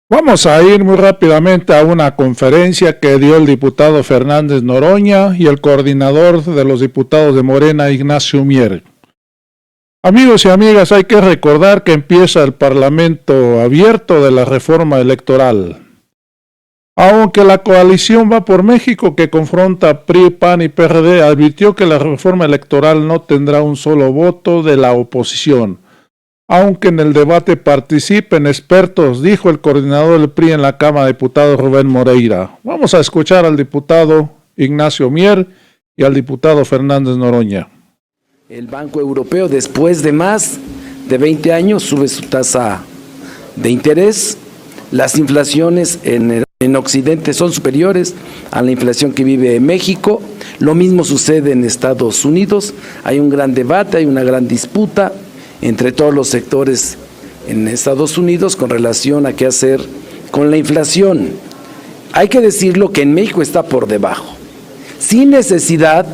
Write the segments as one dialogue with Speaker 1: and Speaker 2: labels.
Speaker 1: Vamos a ir muy rápidamente a una conferencia que dio el diputado Fernández Noroña y el coordinador de los diputados de Morena, Ignacio Mier. Amigos y amigas, hay que recordar que empieza el Parlamento abierto de la reforma electoral. Aunque la coalición Va por México, que confronta PRI, PAN y PRD, advirtió que la reforma electoral no tendrá un solo voto de la oposición. Aunque en el debate participen expertos, dijo el coordinador del PRI en la Cámara de Diputados, Rubén Moreira. Vamos a escuchar al diputado Ignacio Mier y al diputado Fernández Noroña.
Speaker 2: El Banco Europeo, después de más de 20 años, sube su tasa de interés. Las inflaciones en Occidente son superiores a la inflación que vive México. Lo mismo sucede en Estados Unidos. Hay un gran debate, hay una gran disputa entre todos los sectores en Estados Unidos con relación a qué hacer con la inflación. Hay que decirlo que en México está por debajo, sin necesidad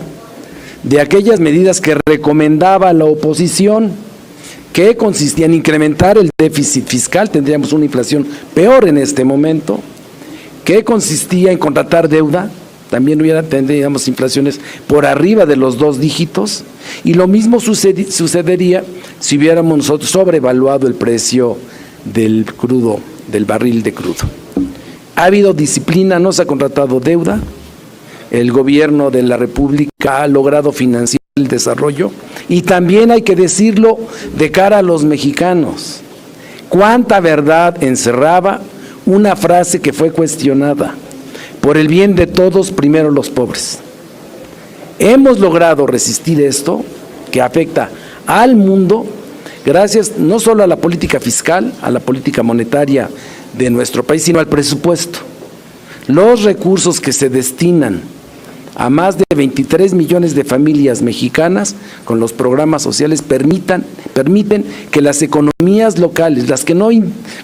Speaker 2: de aquellas medidas que recomendaba la oposición, que consistían en incrementar el déficit fiscal, tendríamos una inflación peor en este momento, que consistía en contratar deuda, también tendríamos inflaciones por arriba de los 2 dígitos, y lo mismo sucedería si hubiéramos nosotros sobrevaluado el precio del crudo, del barril de crudo. Ha habido disciplina, no se ha contratado deuda, el gobierno de la República ha logrado financiar el desarrollo, y también hay que decirlo de cara a los mexicanos, cuánta verdad encerraba una frase que fue cuestionada: por el bien de todos, primero los pobres. Hemos logrado resistir esto, que afecta al mundo, gracias no solo a la política fiscal, a la política monetaria de nuestro país, sino al presupuesto. Los recursos que se destinan a más de 23 millones de familias mexicanas con los programas sociales permiten que las economías locales, las que no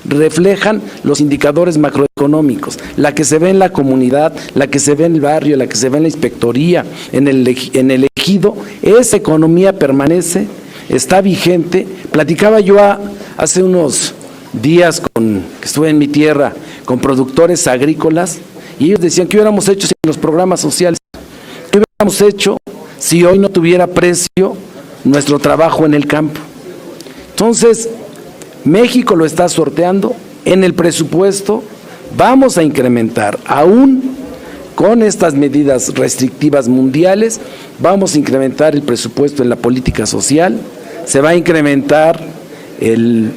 Speaker 2: reflejan los indicadores macroeconómicos, la que se ve en la comunidad, la que se ve en el barrio, la que se ve en la inspectoría, en el ejido, esa economía permanece, está vigente. Platicaba yo hace unos días que estuve en mi tierra con productores agrícolas, y ellos decían: ¿qué hubiéramos hecho sin los programas sociales? ¿Qué hubiéramos hecho si hoy no tuviera precio nuestro trabajo en el campo? Entonces, México lo está sorteando. En el presupuesto vamos a incrementar, aún con estas medidas restrictivas mundiales, vamos a incrementar el presupuesto en la política social, se va a incrementar el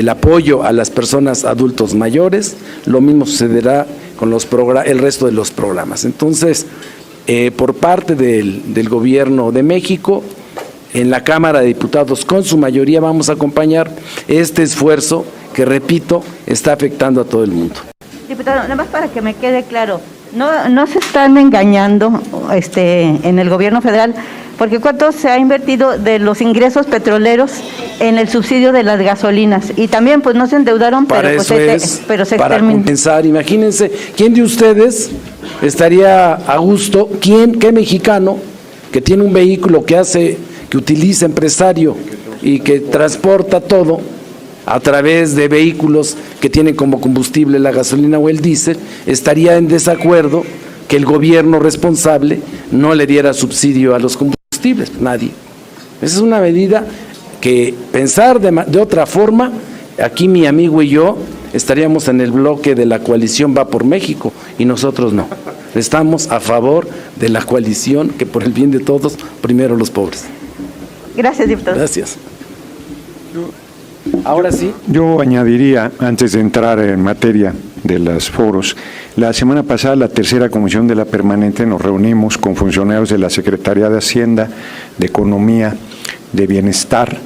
Speaker 2: apoyo a las personas adultos mayores, lo mismo sucederá con el resto de los programas. Entonces, por parte del gobierno de México, en la Cámara de Diputados, con su mayoría, vamos a acompañar este esfuerzo que, repito, está afectando a todo el mundo.
Speaker 3: Diputado, nada más para que me quede claro, no se están engañando en el gobierno federal, porque ¿cuánto se ha invertido de los ingresos petroleros en el subsidio de las gasolinas? Y también pues no se endeudaron,
Speaker 2: para
Speaker 3: pero, pues,
Speaker 2: para compensar. Imagínense, ¿quién de ustedes estaría a gusto? ¿Qué mexicano que tiene un vehículo que utiliza empresario y que transporta todo a través de vehículos que tienen como combustible la gasolina o el diésel, estaría en desacuerdo que el gobierno responsable no le diera subsidio a los combustibles? Nadie. Esa es una medida que, pensar de otra forma, aquí mi amigo y yo estaríamos en el bloque de la coalición Va por México, y nosotros no. Estamos a favor de la coalición que, por el bien de todos, primero los pobres.
Speaker 3: Gracias, diputado.
Speaker 2: Gracias. Ahora sí.
Speaker 4: Yo añadiría, antes de entrar en materia de los foros, la semana pasada la tercera comisión de la permanente nos reunimos con funcionarios de la Secretaría de Hacienda, de Economía, de Bienestar,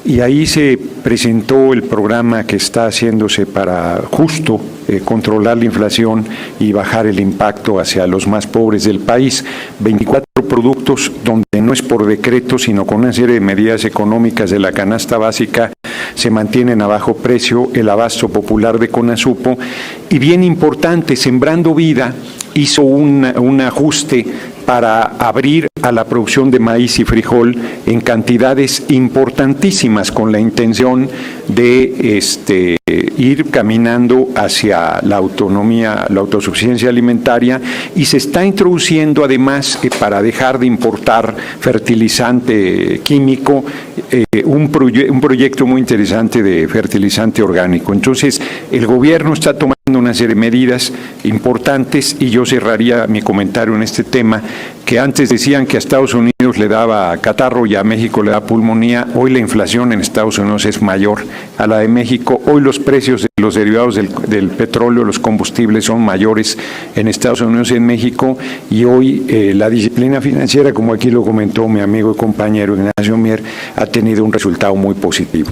Speaker 4: y ahí se presentó el programa que está haciéndose para justo controlar la inflación y bajar el impacto hacia los más pobres del país. 24 productos donde no es por decreto, sino con una serie de medidas económicas de la canasta básica se mantienen a bajo precio, el abasto popular de Conasupo, y bien importante, Sembrando Vida hizo un ajuste para abrir a la producción de maíz y frijol en cantidades importantísimas con la intención de ir caminando hacia la autonomía, la autosuficiencia alimentaria, y se está introduciendo además, para dejar de importar fertilizante químico, un proyecto muy interesante de fertilizante orgánico. Entonces, el gobierno está tomando una serie de medidas importantes, y yo cerraría mi comentario en este tema, que antes decían que a Estados Unidos le daba catarro y a México le da pulmonía. Hoy la inflación en Estados Unidos es mayor a la de México. Hoy los precios de los derivados del petróleo, los combustibles, son mayores en Estados Unidos y en México, y hoy la disciplina financiera, como aquí lo comentó mi amigo y compañero Ignacio Mier, ha tenido un resultado muy positivo.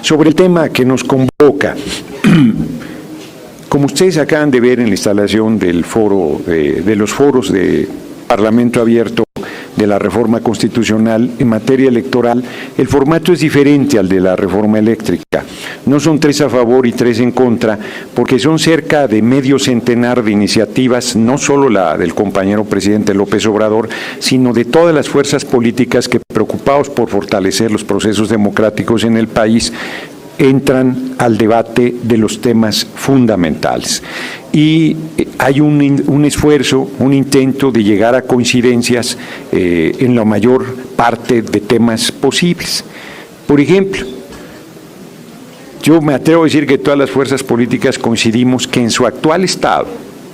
Speaker 4: Sobre el tema que nos convoca, como ustedes acaban de ver en la instalación del foro, de los foros de Parlamento Abierto de la reforma constitucional en materia electoral, el formato es diferente al de la reforma eléctrica. No son 3 a favor y 3 en contra, porque son cerca de medio centenar de iniciativas, no solo la del compañero presidente López Obrador, sino de todas las fuerzas políticas que, preocupados por fortalecer los procesos democráticos en el país, entran al debate de los temas fundamentales. Y hay un esfuerzo, un intento de llegar a coincidencias en la mayor parte de temas posibles. Por ejemplo, yo me atrevo a decir que todas las fuerzas políticas coincidimos que en su actual estado,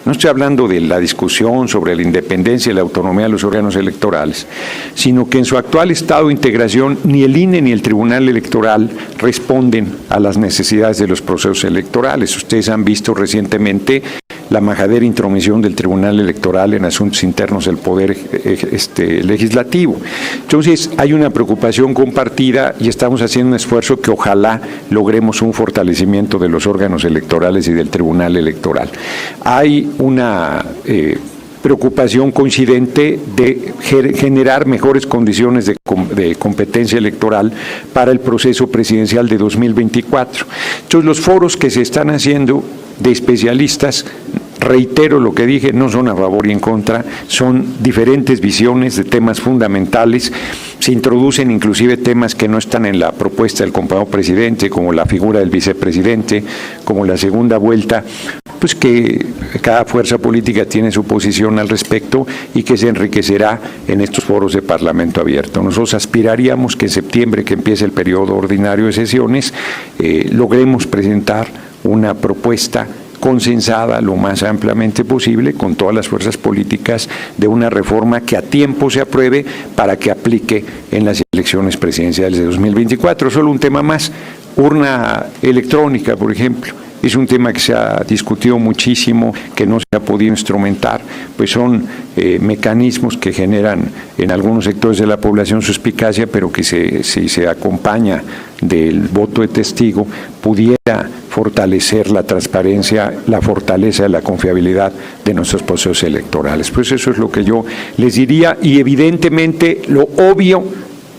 Speaker 4: no estoy hablando de la discusión sobre la independencia y la autonomía de los órganos electorales, sino que en su actual estado de integración ni el INE ni el Tribunal Electoral responden a las necesidades de los procesos electorales. Ustedes han visto recientemente la majadera intromisión del Tribunal Electoral en asuntos internos del Poder Legislativo. Entonces, hay una preocupación compartida y estamos haciendo un esfuerzo que ojalá logremos un fortalecimiento de los órganos electorales y del Tribunal Electoral. Hay una preocupación coincidente de generar mejores condiciones de competencia electoral para el proceso presidencial de 2024. Entonces, los foros que se están haciendo de especialistas, reitero lo que dije, no son a favor y en contra, son diferentes visiones de temas fundamentales. Se introducen inclusive temas que no están en la propuesta del compañero presidente, como la figura del vicepresidente, como la segunda vuelta, pues que cada fuerza política tiene su posición al respecto y que se enriquecerá en estos foros de Parlamento Abierto. Nosotros aspiraríamos que en septiembre, que empiece el periodo ordinario de sesiones, logremos presentar una propuesta consensada lo más ampliamente posible con todas las fuerzas políticas de una reforma que a tiempo se apruebe para que aplique en las elecciones presidenciales de 2024. Solo un tema más, urna electrónica, por ejemplo. Es un tema que se ha discutido muchísimo, que no se ha podido instrumentar, pues son mecanismos que generan en algunos sectores de la población suspicacia, pero que si se acompaña del voto de testigo, pudiera fortalecer la transparencia, la fortaleza, la confiabilidad de nuestros procesos electorales. Pues eso es lo que yo les diría, y evidentemente lo obvio,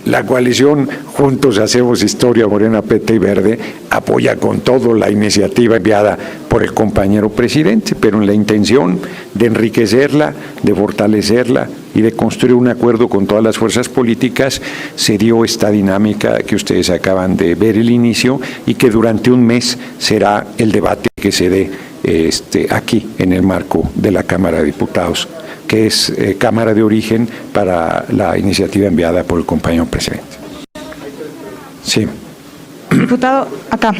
Speaker 4: la coalición Juntos Hacemos Historia, Morena, PT y Verde, apoya con todo la iniciativa enviada por el compañero presidente, pero en la intención de enriquecerla, de fortalecerla y de construir un acuerdo con todas las fuerzas políticas, se dio esta dinámica que ustedes acaban de ver el inicio y que durante un mes será el debate que se dé aquí en el marco de la Cámara de Diputados, que es Cámara de Origen para la iniciativa enviada por el compañero presidente. Sí.
Speaker 5: Diputado, acá,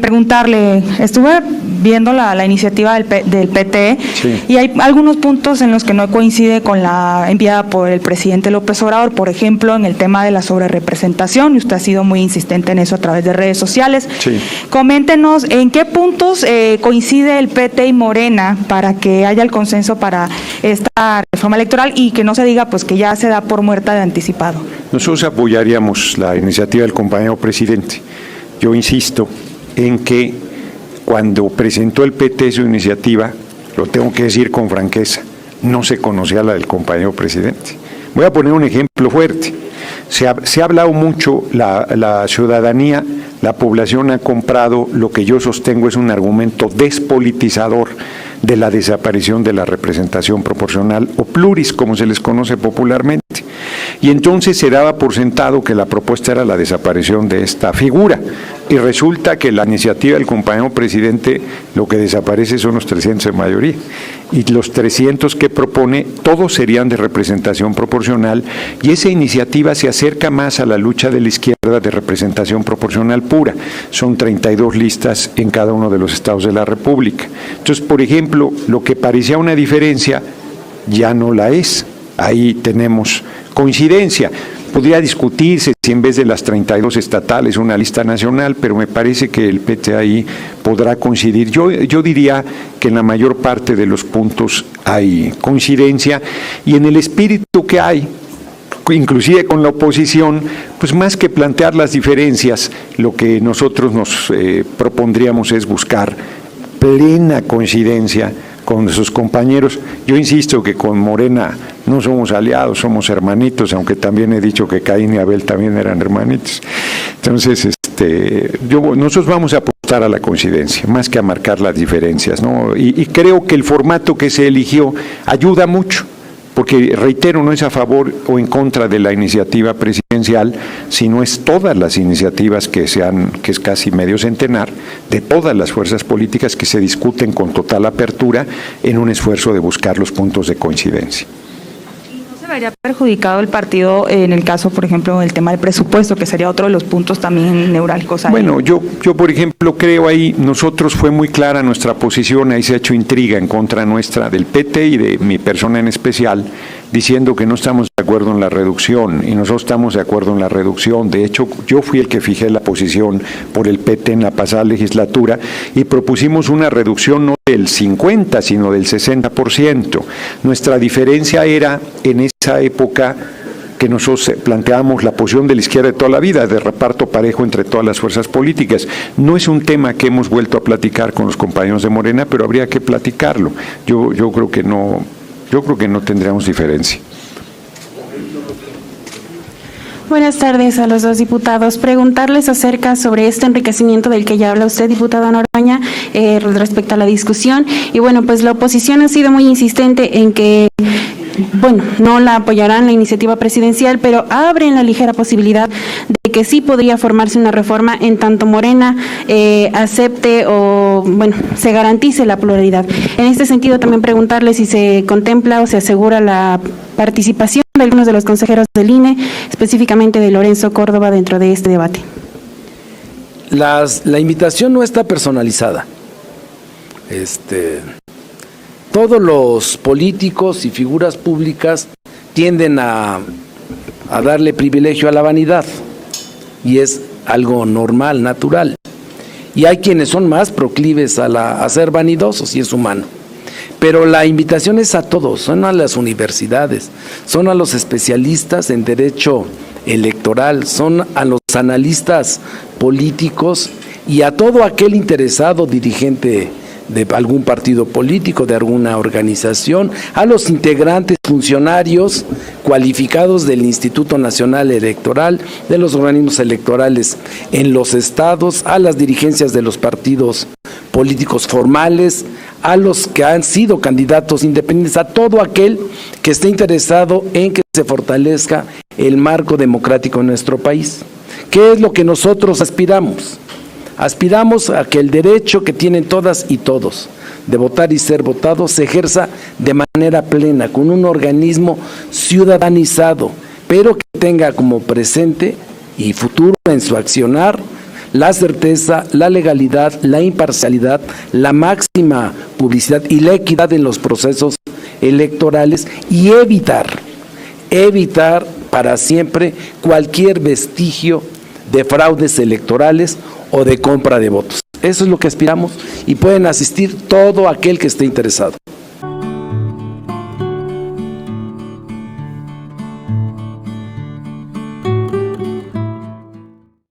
Speaker 5: preguntarle, estuve viendo la iniciativa del PT, sí, y hay algunos puntos en los que no coincide con la enviada por el presidente López Obrador, por ejemplo, en el tema de la sobrerepresentación, y usted ha sido muy insistente en eso a través de redes sociales. Sí. Coméntenos en qué puntos coincide el PT y Morena para que haya el consenso para esta reforma electoral y que no se diga pues que ya se da por muerta de anticipado.
Speaker 4: Nosotros apoyaríamos la iniciativa del compañero presidente. Yo insisto en que cuando presentó el PT su iniciativa, lo tengo que decir con franqueza, no se conocía la del compañero presidente. Voy a poner un ejemplo fuerte. Se ha hablado mucho, la ciudadanía, la población ha comprado lo que yo sostengo es un argumento despolitizador de la desaparición de la representación proporcional o pluris, como se les conoce popularmente. y entonces se daba por sentado que la propuesta era la desaparición de esta figura, y resulta que la iniciativa del compañero presidente lo que desaparece son los 300 de mayoría, y los 300 que propone todos serían de representación proporcional, y esa iniciativa se acerca más a la lucha de la izquierda de representación proporcional pura. Son 32 listas en cada uno de los estados de la República. Entonces, por ejemplo, lo que parecía una diferencia ya no la es. Ahí tenemos coincidencia. Podría discutirse si en vez de las 32 estatales una lista nacional, pero me parece que el PT ahí podrá coincidir. Yo diría que en la mayor parte de los puntos hay coincidencia, y en el espíritu que hay, inclusive con la oposición, pues más que plantear las diferencias, lo que nosotros nos propondríamos es buscar plena coincidencia con sus compañeros. Yo insisto que con Morena no somos aliados, somos hermanitos, aunque también he dicho que Caín y Abel también eran hermanitos. Entonces, nosotros vamos a apostar a la coincidencia, más que a marcar las diferencias, ¿no? Y creo que el formato que se eligió ayuda mucho, porque, reitero, no es a favor o en contra de la iniciativa presidencial, sino es todas las iniciativas que es casi medio centenar, de todas las fuerzas políticas que se discuten con total apertura en un esfuerzo de buscar los puntos de coincidencia.
Speaker 5: ¿No se vería perjudicado el partido en el caso, por ejemplo, del tema del presupuesto, que sería otro de los puntos también neurálgicos ahí?
Speaker 4: Bueno, yo por ejemplo, creo ahí, nosotros fue muy clara nuestra posición, ahí se ha hecho intriga en contra nuestra del PT y de mi persona en especial, diciendo que no estamos de acuerdo en la reducción, y nosotros estamos de acuerdo en la reducción. De hecho, yo fui el que fijé la posición por el PT en la pasada legislatura, y propusimos una reducción no del 50, sino del 60%. Nuestra diferencia era, en esa época, que nosotros planteábamos la posición de la izquierda de toda la vida, de reparto parejo entre todas las fuerzas políticas. No es un tema que hemos vuelto a platicar con los compañeros de Morena, pero habría que platicarlo. Yo creo que no tendríamos diferencia.
Speaker 6: Buenas tardes a los dos diputados. Preguntarles acerca sobre este enriquecimiento del que ya habla usted, diputada Noroña, respecto a la discusión. Y bueno, pues la oposición ha sido muy insistente en que, bueno, no la apoyarán la iniciativa presidencial, pero abren la ligera posibilidad de que sí podría formarse una reforma en tanto Morena acepte o, bueno, se garantice la pluralidad. En este sentido, también preguntarle si se contempla o se asegura la participación de algunos de los consejeros del INE, específicamente de Lorenzo Córdoba, dentro de este debate.
Speaker 2: La invitación no está personalizada. Todos los políticos y figuras públicas tienden a darle privilegio a la vanidad, y es algo normal, natural. Y hay quienes son más proclives a ser vanidosos, y es humano. Pero la invitación es a todos, son a las universidades, son a los especialistas en derecho electoral, son a los analistas políticos y a todo aquel interesado dirigente de algún partido político, de alguna organización, a los integrantes, funcionarios cualificados del Instituto Nacional Electoral, de los organismos electorales en los estados, a las dirigencias de los partidos políticos formales, a los que han sido candidatos independientes, a todo aquel que esté interesado en que se fortalezca el marco democrático en nuestro país. ¿Qué es lo que nosotros aspiramos? Aspiramos a que el derecho que tienen todas y todos de votar y ser votados se ejerza de manera plena, con un organismo ciudadanizado, pero que tenga como presente y futuro en su accionar la certeza, la legalidad, la imparcialidad, la máxima publicidad y la equidad en los procesos electorales, y evitar para siempre cualquier vestigio de fraudes electorales o de compra de votos. Eso es lo que aspiramos, y pueden asistir todo aquel que esté interesado.